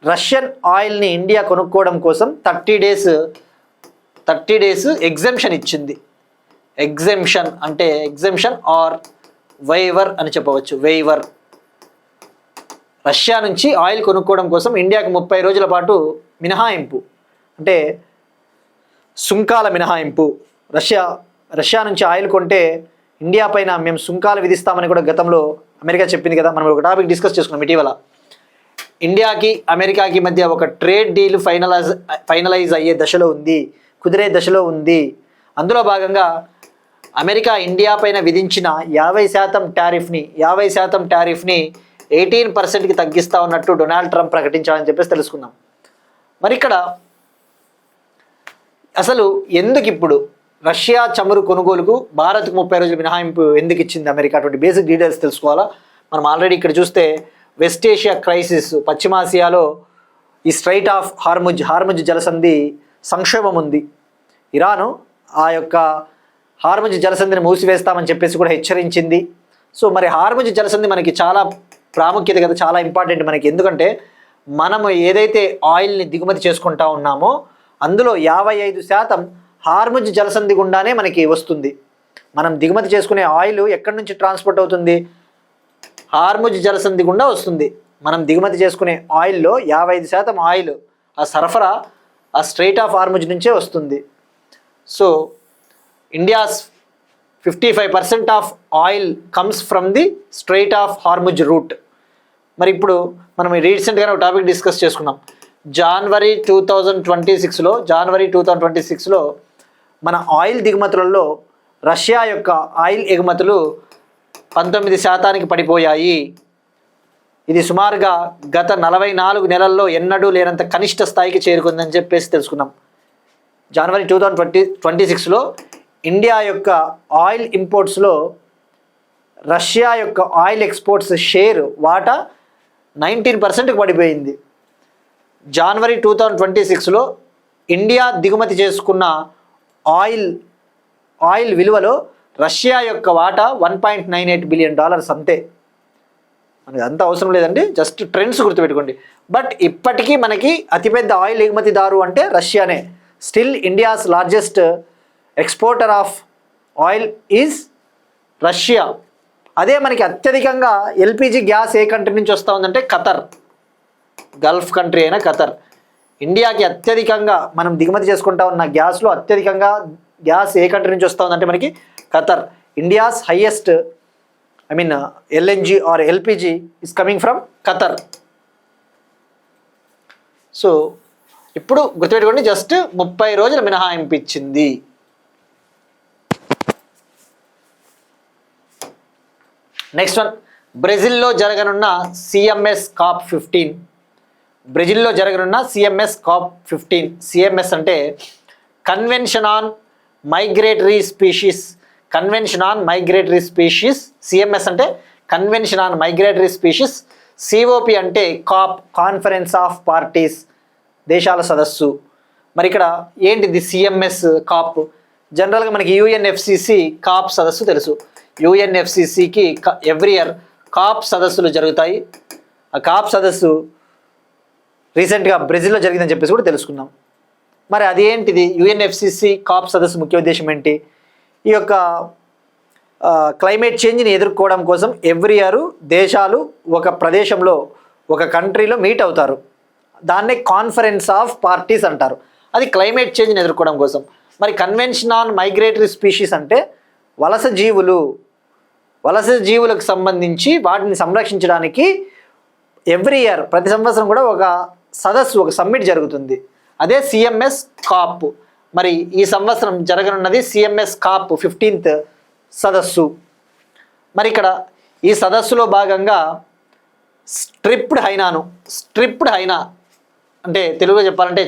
S2: రష్యన్ ఆయిల్ని ఇండియా కొనుక్కోవడం కోసం 30 డేస్ ఎగ్జెంప్షన్ ఇచ్చింది. ఎగ్జెంప్షన్ అంటే ఎగ్జెంప్షన్ ఆర్ వైవర్ అని చెప్పవచ్చు. వైవర్ రష్యా నుంచి ఆయిల్ కొనుక్కోవడం కోసం ఇండియాకు 30 రోజుల పాటు మినహాయింపు, అంటే సుంకాల మినహాయింపు. రష్యా నుంచి ఆయిల్ కొంటే ఇండియా పైన మేము సుంకాలు విధిస్తామని కూడా గతంలో అమెరికా చెప్పింది కదా. మనం ఒక టాపిక్ డిస్కస్ చేసుకున్నాం ఇటీవల. ఇండియాకి అమెరికాకి మధ్య ఒక ట్రేడ్ డీల్ ఫైనలైజ్ అయ్యే దశలో ఉంది, కుదిరే దశలో ఉంది. అందులో భాగంగా అమెరికా ఇండియా పైన విధించిన 50% టారిఫ్ని 18%కి తగ్గిస్తా ఉన్నట్టు డొనాల్డ్ ట్రంప్ ప్రకటించాలని చెప్పేసి తెలుసుకుందాం. మరి ఇక్కడ అసలు ఎందుకు ఇప్పుడు రష్యా చమురు కొనుగోలుకు భారత్కు 30 రోజుల మినహాయింపు ఎందుకు ఇచ్చింది అమెరికా? అటువంటి బేసిక్ డీటెయిల్స్ తెలుసుకోవాలా. మనం ఆల్రెడీ ఇక్కడ చూస్తే వెస్ట్ ఏషియా క్రైసిస్, పశ్చిమాసియాలో ఈ స్ట్రైట్ ఆఫ్ హార్ముజ్ జలసంధి సంక్షోభం ఉంది. ఇరాను ఆ యొక్క హార్ముజ్ జలసంధిని మూసివేస్తామని చెప్పేసి కూడా హెచ్చరించింది. సో మరి హార్ముజ్ జలసంధి మనకి చాలా ప్రాముఖ్యత కదా, చాలా ఇంపార్టెంట్ మనకి. ఎందుకంటే మనము ఏదైతే ఆయిల్ని దిగుమతి చేసుకుంటా ఉన్నామో అందులో 55% హార్ముజ్ జలసంధి గుండానే మనకి వస్తుంది. మనం దిగుమతి చేసుకునే ఆయిల్ ఎక్కడి నుంచి ట్రాన్స్పోర్ట్ అవుతుంది? హార్ముజ్ జలసంధి గుండా వస్తుంది. మనం దిగుమతి చేసుకునే ఆయిల్లో 55% ఆయిల్ ఆ సరఫరా ఆ స్ట్రైట్ ఆఫ్ హార్ముజ్ నుంచే వస్తుంది. So India's 55% of oil comes from the strait of Hormuz route. మరి ఇప్పుడు మనం రీసెంట్గానే ఒక టాపిక్ డిస్కస్ చేసుకున్నాం. జనవరి 2026లో మన ఆయిల్ దిగుమతులలో రష్యా యొక్క ఆయిల్ ఎగుమతులు 19% పడిపోయాయి. ఇది సుమారుగా గత 44 నెలల్లో ఎన్నడూ లేనంత కనిష్ట స్థాయికి చేరుకుందని చెప్పేసి తెలుసుకున్నాం. జనవరి 2026లో ఇండియా యొక్క ఆయిల్ ఇంపోర్ట్స్లో రష్యా యొక్క ఆయిల్ ఎక్స్పోర్ట్స్ షేర్ వాటా 19%కి పడిపోయింది. జనవరి 2026లో ఇండియా దిగుమతి చేసుకున్న ఆయిల్ విలువలో రష్యా యొక్క వాటా $1.98 బిలియన్ అంతే. మనకి అంత అవసరం లేదండి, జస్ట్ ట్రెండ్స్ గుర్తుపెట్టుకోండి. బట్ ఇప్పటికీ మనకి అతిపెద్ద ఆయిల్ ఎగుమతిదారు అంటే రష్యానే. Still India's largest exporter of oil is Russia. అదే మనకి అత్యధికంగా ఎల్పిజి గ్యాస్ ఏ కంట్రీ నుంచి వస్తూ ఉందంటే ఖతర్, గల్ఫ్ కంట్రీ అయిన ఖతర్. ఇండియాకి అత్యధికంగా మనం దిగుమతి చేసుకుంటా ఉన్న గ్యాస్లో అత్యధికంగా గ్యాస్ ఏ కంట్రీ నుంచి వస్తూ ఉందంటే మనకి Qatar. India's highest LNG or LPG is coming from Qatar. So ఇప్పుడు గుర్తుపెట్టుకోండి, జస్ట్ 30 రోజుల మినహాయింపు ఇచ్చింది. నెక్స్ట్ వన్, బ్రెజిల్లో జరగనున్న సిఎంఎస్ కాప్ 15. బ్రెజిల్లో జరగనున్న సిఎంఎస్ కాప్ 15. సిఎంఎస్ అంటే convention on migratory species. Convention on migratory species. CMS అంటే convention on migratory species. COP అంటే కాప్, కాన్ఫరెన్స్ ఆఫ్ పార్టీస్, దేశాల సదస్సు. మరి ఇక్కడ ఏంటిది సిఎంఎస్ కాప్? జనరల్గా మనకి యుఎన్ఎఫ్సిసి కాప్ సదస్సు తెలుసు. యుఎన్ఎఫ్సిసికి ఎవ్రీ ఇయర్ కాప్ సదస్సులు జరుగుతాయి. ఆ కాప్ సదస్సు రీసెంట్గా బ్రెజిల్లో జరిగిందని చెప్పేసి కూడా తెలుసుకున్నాం. మరి అది ఏంటిది యుఎన్ఎఫ్సిసి కాప్ సదస్సు ముఖ్య ఉద్దేశం ఏంటి? ఈ యొక్క క్లైమేట్ చేంజ్ని ఎదుర్కోవడం కోసం ఎవ్రీ ఇయర్ దేశాలు ఒక ప్రదేశంలో, ఒక కంట్రీలో మీట్ అవుతారు. దాన్నే కాన్ఫరెన్స్ ఆఫ్ పార్టీస్ అంటారు. అది క్లైమేట్ చేంజ్ని ఎదుర్కోవడం కోసం. మరి కన్వెన్షన్ ఆన్ మైగ్రేటరీ స్పీషీస్ అంటే వలస జీవులకు సంబంధించి వాటిని సంరక్షించడానికి ఎవ్రీ ఇయర్, ప్రతి సంవత్సరం కూడా ఒక సదస్సు, ఒక సమ్మిట్ జరుగుతుంది. అదే సిఎంఎస్ కాప్. మరి ఈ సంవత్సరం జరగనున్నది సిఎంఎస్ కాప్ 15th సదస్సు. మరి ఇక్కడ ఈ సదస్సులో భాగంగా స్ట్రిప్డ్ హైనా అంటే తెలుగులో చెప్పాలంటే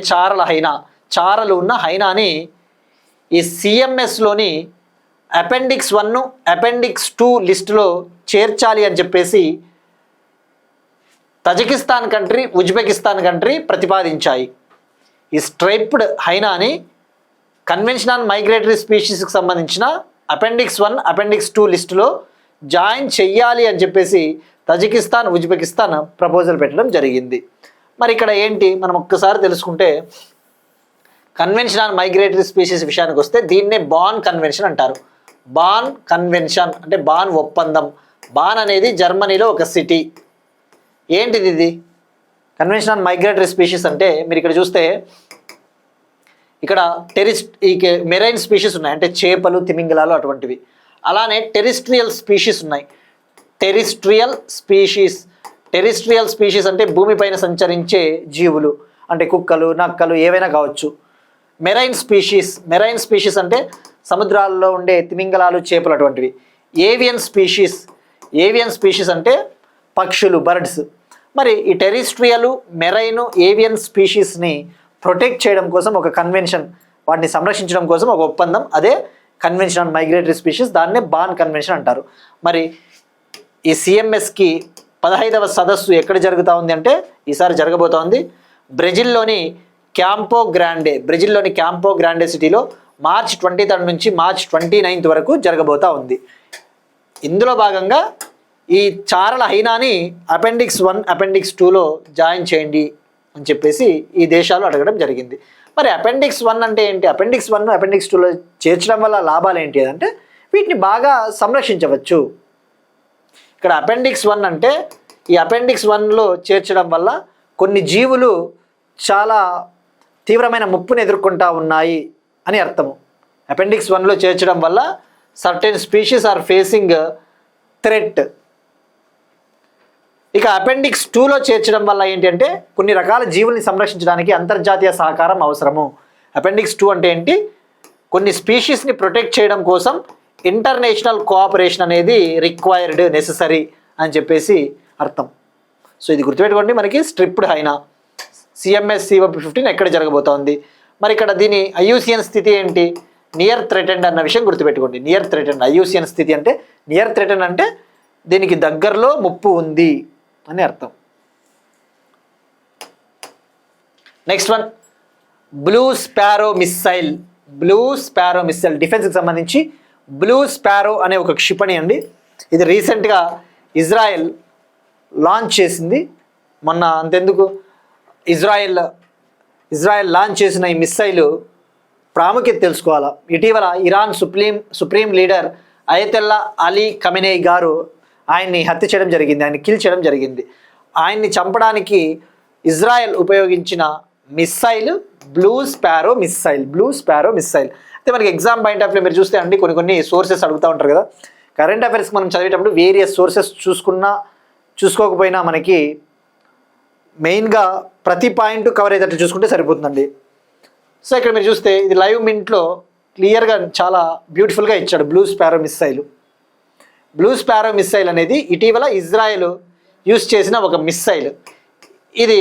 S2: చారలు ఉన్న హైనాని ఈ సిఎంఎస్లోని అపెండిక్స్ 1, అపెండిక్స్ 2 లిస్టులో చేర్చాలి అని చెప్పేసి తజికిస్తాన్ కంట్రీ, ఉజ్బెకిస్తాన్ కంట్రీ ప్రతిపాదించాయి. ఈ స్ట్రైప్డ్ హైనాని కన్వెన్షన్ ఆన్ మైగ్రేటరీ స్పీషీస్కి సంబంధించిన అపెండిక్స్ 1, అపెండిక్స్ 2 లిస్టులో జాయిన్ చెయ్యాలి అని చెప్పేసి తజికిస్తాన్, ఉజ్బెకిస్తాన్ ప్రపోజల్ పెట్టడం జరిగింది. మరి ఇక్కడ ఏంటి మనం ఒక్కసారి తెలుసుకుంటే, కన్వెన్షన్ ఆన్ మైగ్రేటరీ స్పీషీస్ విషయానికి వస్తే దీన్నే బాన్ కన్వెన్షన్ అంటారు. బాన్ కన్వెన్షన్ అంటే బాన్ ఒప్పందం. బాన్ అనేది జర్మనీలో ఒక సిటీ. ఏంటిది ఇది కన్వెన్షన్ ఆన్ మైగ్రేటరీ స్పీషీస్ అంటే, మీరు ఇక్కడ చూస్తే ఇక్కడ మెరైన్ స్పీషీస్ ఉన్నాయి, అంటే చేపలు, తిమింగలాలు అటువంటివి. అలానే టెరిస్ట్రియల్ స్పీషీస్ ఉన్నాయి. టెరిస్ట్రియల్ స్పీషీస్ అంటే భూమిపైన సంచరించే జీవులు, అంటే కుక్కలు, నక్కలు ఏవైనా కావచ్చు. మెరైన్ స్పీషీస్ అంటే సముద్రాల్లో ఉండే తిమింగలాలు, చేపలు అటువంటివి. ఏవియన్ స్పీషీస్ అంటే పక్షులు, బర్డ్స్. మరి ఈ టెరిస్ట్రియల్, మెరైన్, ఏవియన్ స్పీషీస్ని ప్రొటెక్ట్ చేయడం కోసం ఒక కన్వెన్షన్, వాటిని సంరక్షించడం కోసం ఒక ఒప్పందం, అదే కన్వెన్షన్ ఆన్ మైగ్రేటరీ స్పీషీస్. దాన్నే బాన్ కన్వెన్షన్ అంటారు. మరి ఈ సిఎంఎస్కి 15వ సదస్సు ఎక్కడ జరుగుతూ ఉంది అంటే ఈసారి జరగబోతూ ఉంది బ్రెజిల్లోని క్యాంపో గ్రాండే సిటీలో మార్చ్ 23 నుంచి మార్చ్ 29 వరకు జరగబోతూ ఉంది. ఇందులో భాగంగా ఈ చారల హైనాని అపెండిక్స్ 1, అపెండిక్స్ 2లో జాయిన్ చేయండి అని చెప్పేసి ఈ దేశాలు అడగడం జరిగింది. మరి అపెండిక్స్ 1 అంటే ఏంటి? అపెండిక్స్ 1, అపెండిక్స్ 2లో చేర్చడం వల్ల లాభాలు ఏంటి అంటే వీటిని బాగా సంరక్షించవచ్చు. ఇక్కడ అపెండిక్స్ 1 అంటే ఈ అపెండిక్స్ 1లో చేర్చడం వల్ల కొన్ని జీవులు చాలా తీవ్రమైన ముప్పును ఎదుర్కొంటూ ఉన్నాయి అని అర్థము. అపెండిక్స్ 1లో చేర్చడం వల్ల certain species are facing threat. ఇక అపెండిక్స్ 2లో చేర్చడం వల్ల ఏంటి అంటే కొన్ని రకాల జీవుల్ని సంరక్షించడానికి అంతర్జాతీయ సహకారం అవసరము. అపెండిక్స్ 2 అంటే ఏంటి? కొన్ని స్పీషీస్ని ప్రొటెక్ట్ చేయడం కోసం ఇంటర్నేషనల్ కోఆపరేషన్ అనేది రిక్వైర్డ్, నెససరీ అని చెప్పేసి అర్థం. సో ఇది గుర్తుపెట్టుకోండి. మనకి స్ట్రిప్డ్ హైనా సిఎంఎస్ COP 15 ఎక్కడ జరగబోతోంది. మరి ఇక్కడ దీని ఐయుసిఎన్ స్థితి ఏంటి? నియర్ థ్రెటెండ్ అన్న విషయం గుర్తుపెట్టుకోండి. నియర్ థ్రెటెండ్, ఐయుసిఎన్ స్థితి అంటే నియర్ థ్రెటెండ్ అంటే దీనికి దగ్గరలో ముప్పు ఉంది అని అర్థం. Next one, blue sparrow missile. డిఫెన్స్కి సంబంధించి బ్లూ స్పారో అనే ఒక క్షిపణి అండి. ఇది రీసెంట్గా ఇజ్రాయెల్ లాంచ్ చేసింది. మొన్న అంతెందుకు ఇజ్రాయెల్ లాంచ్ చేసిన ఈ మిస్సైలు ప్రాముఖ్యత తెలుసుకోవాలా. ఇటీవల Iran supreme leader Ayatollah Ali Khamenei గారు ఆయన్ని హత్య చేయడం జరిగింది, ఆయన్ని కిల్ చేయడం జరిగింది. ఆయన్ని చంపడానికి ఇజ్రాయెల్ ఉపయోగించిన మిస్సైల్ బ్లూ స్పారో మిస్సైల్. అయితే మనకి ఎగ్జామ్ పాయింట్ ఆఫ్ వ్యూ మీరు చూస్తే అండి కొన్ని సోర్సెస్ అడుగుతూ ఉంటారు కదా. కరెంట్ అఫైర్స్కి మనం చదివేటప్పుడు వేరియస్ సోర్సెస్ చూసుకోకపోయినా మనకి మెయిన్గా ప్రతి పాయింట్ కవర్ అయ్యేటట్లు చూసుకుంటే సరిపోతుందండి. సో ఇక్కడ మీరు చూస్తే ఇది లైవ్ మింట్లో క్లియర్గా చాలా బ్యూటిఫుల్గా ఇచ్చాడు. బ్లూ స్పారో మిస్సైల్ అనేది ఇటీవల ఇజ్రాయెల్ యూస్ చేసిన ఒక మిస్సైల్. ఇది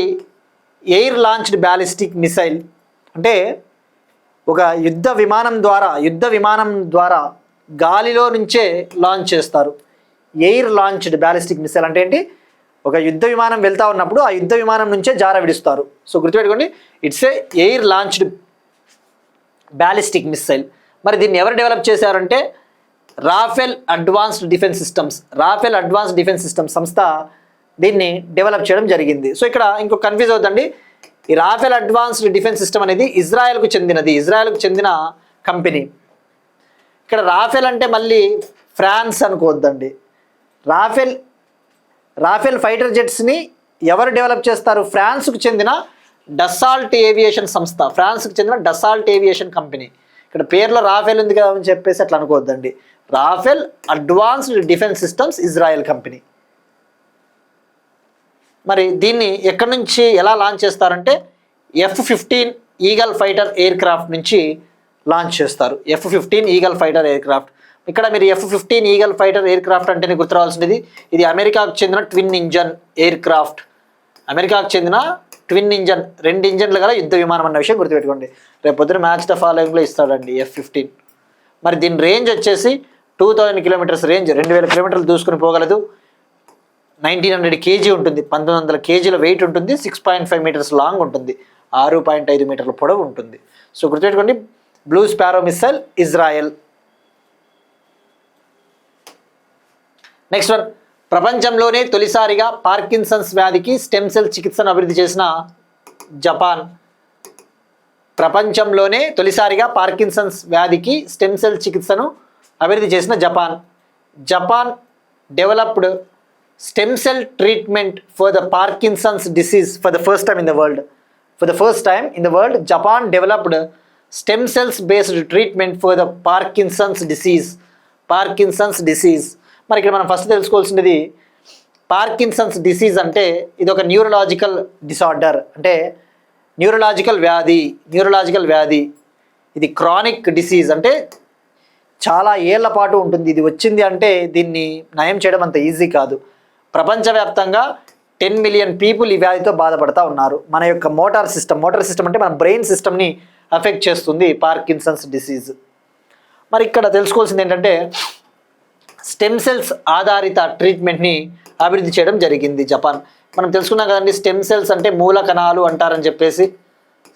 S2: ఎయిర్ లాంచ్డ్ బ్యాలిస్టిక్ మిసైల్. అంటే ఒక యుద్ధ విమానం ద్వారా గాలిలో నుంచే లాంచ్ చేస్తారు. ఎయిర్ లాంచ్డ్ బ్యాలిస్టిక్ మిసైల్ అంటే ఏంటి? ఒక యుద్ధ విమానం వెళ్తూ ఉన్నప్పుడు ఆ యుద్ధ విమానం నుంచే జార విడుస్తారు. సో గుర్తుపెట్టుకోండి, it's a air launched ballistic missile. మరి దీన్ని ఎవరు డెవలప్ చేశారంటే రాఫెల్ అడ్వాన్స్డ్ డిఫెన్స్ సిస్టమ్స్ సంస్థ దీన్ని డెవలప్ చేయడం జరిగింది. సో ఇక్కడ ఇంకో కన్ఫ్యూజ్ అవుతుందండి. ఈ రాఫెల్ అడ్వాన్స్డ్ డిఫెన్స్ సిస్టమ్ అనేది ఇజ్రాయెల్కు చెందిన కంపెనీ. ఇక్కడ రాఫెల్ అంటే మళ్ళీ ఫ్రాన్స్ అనుకోవద్దండి. రాఫెల్ ఫైటర్ జెట్స్ని ఎవరు డెవలప్ చేస్తారు? ఫ్రాన్స్కు చెందిన డసాల్ట్ ఏవియేషన్ కంపెనీ. ఇక్కడ పేర్లో రాఫెల్ ఉంది కదా అని చెప్పేసి అట్లా అనుకోవద్దండి. Rafael advanced defence systems Israel company. మరి దీన్ని ఎక్కడి నుంచి ఎలా లాంచ్ చేస్తారంటే F-15 eagle fighter aircraft నుంచి లాంచ్ చేస్తారు. F-15 eagle fighter air craft. ఇక్కడ మీరు F-15 eagle fighter air craft అంటేనే గుర్తురావాల్సినది ఇది అమెరికాకు చెందిన ట్విన్ ఇంజన్ ఎయిర్ క్రాఫ్ట్. రెండు ఇంజన్లు గల యుద్ధ విమానం అన్న విషయం గుర్తుపెట్టుకోండి. రేపు పొద్దున మ్యాచ్ ద ఫాలోయింగ్లో ఇస్తాడండి F-15. మరి దీని రేంజ్ వచ్చేసి 2000 కిలోమీటర్స్ రేంజ్, 2000 కిలోమీటర్లు దూసుకుని పోగలదు. 1900 కేజీ ఉంటుంది, 1900 కేజీల వెయిట్ ఉంటుంది. 6.5 మీటర్స్ లాంగ్ ఉంటుంది, 6.5 మీటర్ల పొడవు ఉంటుంది. సో గుర్తుపెట్టుకోండి, blue sparrow missile Israel. Next one, ప్రపంచంలోనే తొలిసారిగా పార్కిన్సన్స్ వ్యాధికి స్టెమ్ సెల్ చికిత్సను అభివృద్ధి చేసిన జపాన్. ప్రపంచంలోనే తొలిసారిగా పార్కిన్సన్స్ వ్యాధికి స్టెమ్ సెల్ చికిత్సను అభివృద్ధి చేసిన Japan developed stem cell treatment for the Parkinson's disease for the first time in the world. Japan developed stem cells based treatment for the Parkinson's disease. మరి ఇక్కడ మనం ఫస్ట్ తెలుసుకోవాల్సినది పార్కిన్సన్స్ డిసీజ్ అంటే ఇది ఒక న్యూరలాజికల్ డిసార్డర్, అంటే న్యూరలాజికల్ వ్యాధి. ఇది క్రానిక్ డిసీజ్, అంటే చాలా ఏళ్ల పాటు ఉంటుంది. ఇది వచ్చింది అంటే దీన్ని నయం చేయడం అంత ఈజీ కాదు. ప్రపంచవ్యాప్తంగా 10 మిలియన్ పీపుల్ ఈ వ్యాధితో బాధపడతా ఉన్నారు. మన యొక్క మోటార్ సిస్టమ్ అంటే మన బ్రెయిన్ సిస్టమ్ని అఫెక్ట్ చేస్తుంది పార్కిన్సన్స్ డిసీజ్. మరి ఇక్కడ తెలుసుకోవాల్సింది ఏంటంటే స్టెమ్ సెల్స్ ఆధారిత ట్రీట్మెంట్ని అభివృద్ధి చేయడం జరిగింది జపాన్. మనం తెలుసుకున్నాం కదండి, స్టెమ్ సెల్స్ అంటే మూల కణాలు అంటారని చెప్పేసి.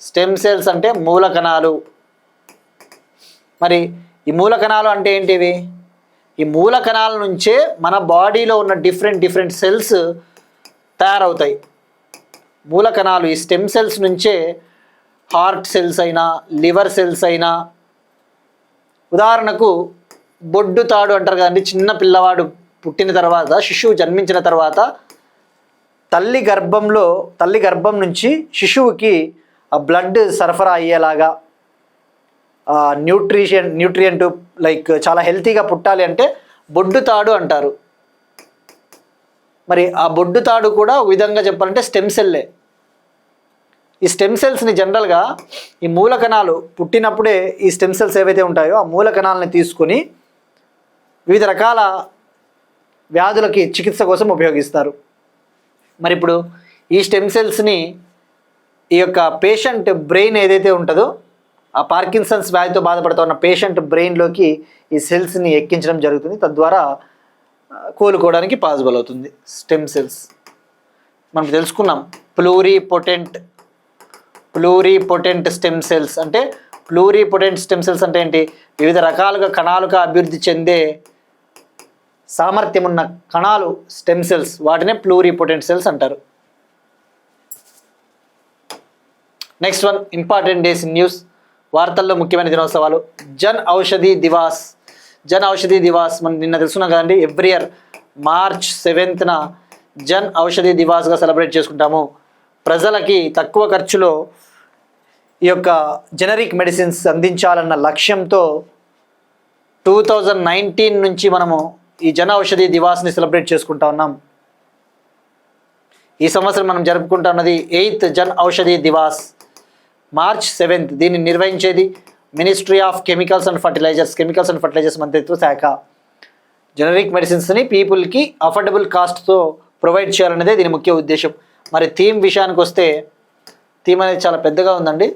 S2: స్టెమ్ సెల్స్ అంటే మూల కణాలు. మరి ఈ మూల కణాలు అంటే ఏంటివి? ఈ మూల కణాల నుంచే మన బాడీలో ఉన్న డిఫరెంట్ సెల్స్ తయారవుతాయి. మూల కణాలు, ఈ స్టెమ్ సెల్స్ నుంచే హార్ట్ సెల్స్ అయినా, లివర్ సెల్స్ అయినా, ఉదాహరణకు బొడ్డు తాడు అంటారు కదండి. చిన్న పిల్లవాడు పుట్టిన తర్వాత, శిశువు జన్మించిన తర్వాత తల్లి గర్భం నుంచి శిశువుకి ఆ బ్లడ్ సరఫరా అయ్యేలాగా న్యూట్రియంట్ లైక్ చాలా హెల్తీగా పుట్టాలి అంటే బొడ్డు తాడు అంటారు. మరి ఆ బొడ్డు తాడు కూడా ఒక విధంగా చెప్పాలంటే స్టెమ్ సెల్లే. ఈ స్టెమ్ సెల్స్ని జనరల్గా ఈ మూల కణాలు పుట్టినప్పుడే ఈ స్టెమ్ సెల్స్ ఏవైతే ఉంటాయో ఆ మూల కణాలని తీసుకొని వివిధ రకాల వ్యాధులకి చికిత్స కోసం ఉపయోగిస్తారు. మరి ఇప్పుడు ఈ స్టెమ్ సెల్స్ని ఈ యొక్క పేషెంట్ బ్రెయిన్ ఏదైతే ఉంటుందో ఆ పార్కిన్సన్స్ వ్యాధితో బాధపడుతున్న పేషెంట్ బ్రెయిన్లోకి ఈ సెల్స్ని ఎక్కించడం జరుగుతుంది. తద్వారా కోలుకోవడానికి పాసిబుల్ అవుతుంది. స్టెమ్ సెల్స్ మనం తెలుసుకున్నాం. ప్లూరిపొటెంట్ స్టెమ్ సెల్స్ అంటే ఏంటి? వివిధ రకాలుగా కణాలుగా అభివృద్ధి చెందే సామర్థ్యం ఉన్న కణాలు స్టెమ్ సెల్స్, వాటినే ప్లూరిపొటెంట్ సెల్స్ అంటారు. Next one, important days in news. వార్తల్లో ముఖ్యమైన దినోత్సవాలు. జన్ ఔషధి దివాస్. జన్ ఔషధి దివాస్ మనం నిన్న తెలుసుకున్నాం కదండి. ఎవ్రీ ఇయర్ మార్చ్ 7న జన్ ఔషధి దివాస్గా సెలబ్రేట్ చేసుకుంటాము. ప్రజలకి తక్కువ ఖర్చులో ఈ యొక్క జెనరిక్ మెడిసిన్స్ అందించాలన్న లక్ష్యంతో 2019 నుంచి మనము ఈ జన ఔషధి దివాస్ని సెలబ్రేట్ చేసుకుంటా ఉన్నాం. ఈ సంవత్సరం మనం జరుపుకుంటా ఉన్నది 8th జన్ ఔషధి దివాస్, మార్చ్ 7th. దీన్ని నిర్వహించేది ministry of chemicals and fertilisers మంత్రిత్వ శాఖ. జెనరిక్ మెడిసిన్స్ని పీపుల్కి అఫోర్డబుల్ కాస్ట్తో ప్రొవైడ్ చేయాలనేదే దీని ముఖ్య ఉద్దేశం. మరి థీమ్ విషయానికి వస్తే థీమ్ అనేది చాలా పెద్దగా ఉందండి,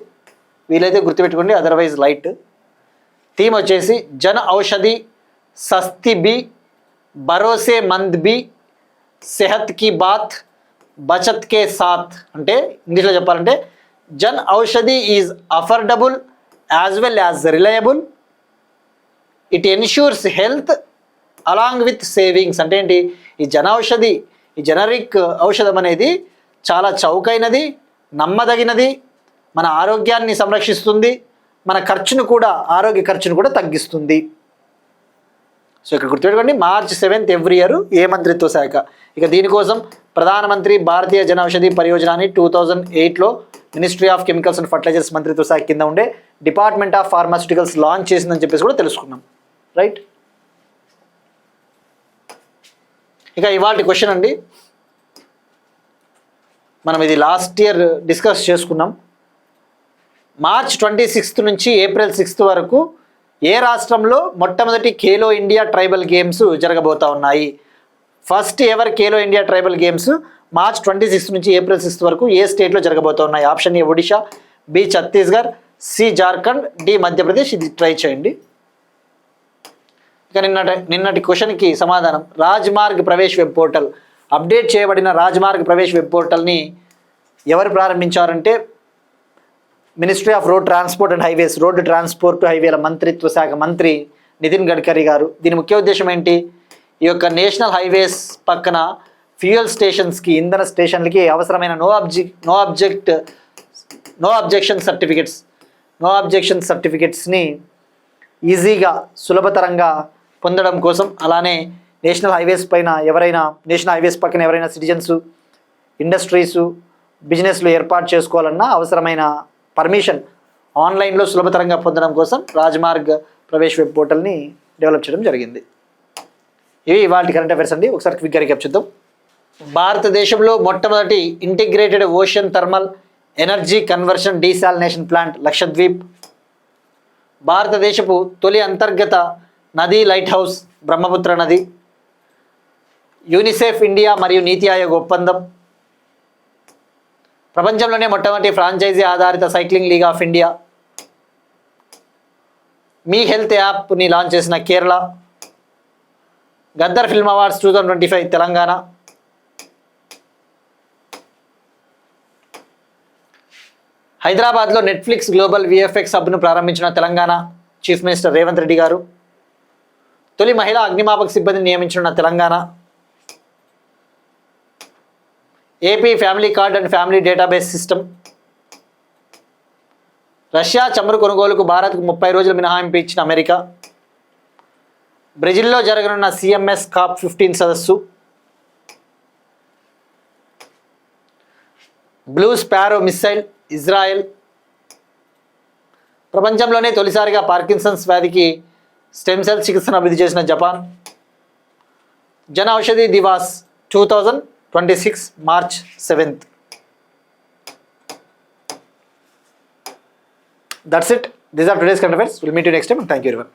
S2: వీలైతే గుర్తుపెట్టుకోండి, అదర్వైజ్ లైట్. థీమ్ వచ్చేసి జన ఔషధి సస్తి బి, భరోసే మంద్ బి, సెహత్ కి బాత్, బచత్ కే సాత్. అంటే ఇంగ్లీష్లో చెప్పాలంటే Jan Aushadhi is affordable as well as reliable, it ensures health along with savings. అంటే ఏంటి, ఈ జన ఔషధి, ఈ జనరిక్ ఔషధం అనేది చాలా చౌకైనది, నమ్మదగినది, మన ఆరోగ్యాన్ని సంరక్షిస్తుంది, మన ఖర్చును కూడా, ఆరోగ్య ఖర్చును కూడా తగ్గిస్తుంది. సో ఇక్కడ గుర్తుపెట్టుకోండి, మార్చ్ 7th ఎవ్రీ ఇయర్ ఏ మంత్రిత్వ శాఖ. ఇక దీనికోసం ప్రధానమంత్రి భారతీయ జన ఔషధి పరియోజనని 2008లో ministry of chemicals and fertilisers మంత్రిత్వ శాఖ కింద ఉండే డిపార్ట్మెంట్ ఆఫ్ ఫార్మాస్యూటికల్స్ లాంచ్ చేసిందని చెప్పేసి కూడా తెలుసుకున్నాం. రైట్. ఇక ఇవాళ క్వశ్చన్ అండి, మనం ఇది లాస్ట్ ఇయర్ డిస్కస్ చేసుకున్నాం. మార్చ్ 26 నుంచి ఏప్రిల్ 6 వరకు ఏ రాష్ట్రంలో మొట్టమొదటి ఖేలో ఇండియా ట్రైబల్ గేమ్స్ జరగబోతా ఉన్నాయి? First ever Khelo India tribal games March 26 నుంచి ఏప్రిల్ 6 వరకు ఏ స్టేట్లో జరగబోతా ఉన్నాయి? Option A Odisha, B Chhattisgarh, C Jharkhand, D Madhya Pradesh. ఇది ట్రై చేయండి. ఇక నిన్నటి క్వశ్చన్కి సమాధానం, Rajmarg Pravesh web portal. Update చేయబడిన రాజ్మార్గ్ ప్రవేశ్ వెబ్ పోర్టల్ని ఎవరు ప్రారంభించారంటే ministry of road transport and highways, road transport హైవేల మంత్రిత్వ శాఖ మంత్రి నితిన్ గడ్కరీ గారు. దీని ముఖ్య ఉద్దేశం ఏంటి, ఈ యొక్క నేషనల్ హైవేస్ పక్కన ఫ్యూయల్ స్టేషన్స్కి, ఇంధన స్టేషన్లకి అవసరమైన నో అబ్జెక్షన్ సర్టిఫికెట్స్ని ఈజీగా సులభతరంగా పొందడం కోసం, అలానే నేషనల్ హైవేస్ పక్కన ఎవరైనా సిటిజన్స్, ఇండస్ట్రీసు, బిజినెస్లు ఏర్పాటు చేసుకోవాలన్నా అవసరమైన పర్మిషన్ ఆన్లైన్లో సులభతరంగా పొందడం కోసం రాజ్మార్గ్ ప్రవేశ్ వెబ్ పోర్టల్ని డెవలప్ చేయడం జరిగింది. ఇవి ఇవాళ కరెంట్ అఫైర్స్ అండి. ఒకసారి క్విక్గా రీక్యాప్ చేద్దాం. భారతదేశంలో మొట్టమొదటి integrated ocean thermal energy conversion desalination plant Lakshadweep. భారతదేశపు తొలి అంతర్గత నదీ లైట్ హౌస్ బ్రహ్మపుత్ర నది. యూనిసెఫ్ ఇండియా మరియు నీతి ఆయోగ్ ఒప్పందం. ప్రపంచంలోనే మొట్టమొదటి ఫ్రాంచైజీ ఆధారిత సైక్లింగ్ లీగ్ ఆఫ్ ఇండియా. మీ హెల్త్ యాప్ని లాంచ్ చేసిన కేరళ. Gaddar film awards 2025 Telangana. హైదరాబాద్లో నెట్ఫ్లిక్స్ గ్లోబల్ విఎఫ్ఎక్స్ హబ్ను ప్రారంభించిన తెలంగాణ చీఫ్ మినిస్టర్ రేవంత్ రెడ్డి గారు. తొలి మహిళా అగ్నిమాపక సిబ్బందిని నియమించిన Telangana. AP family card and family database system. Russia చమురు కొనుగోలుకు భారత్కు 30 రోజుల మినహాయింపు ఇచ్చిన అమెరికా. బ్రెజిల్లో జరగనున్న CMS COP15 సదస్సు. Blue sparrow missile Israel. ప్రపంచంలోనే తొలిసారిగా పార్కిన్సన్స్ వ్యాధికి స్టెమ్ సెల్ చికిత్సను అభివృద్ధి చేసిన Japan. Jan Aushadhi Diwas 2026 March 7th. That's it. These are today's current affairs. We'll meet you next time and thank you everyone.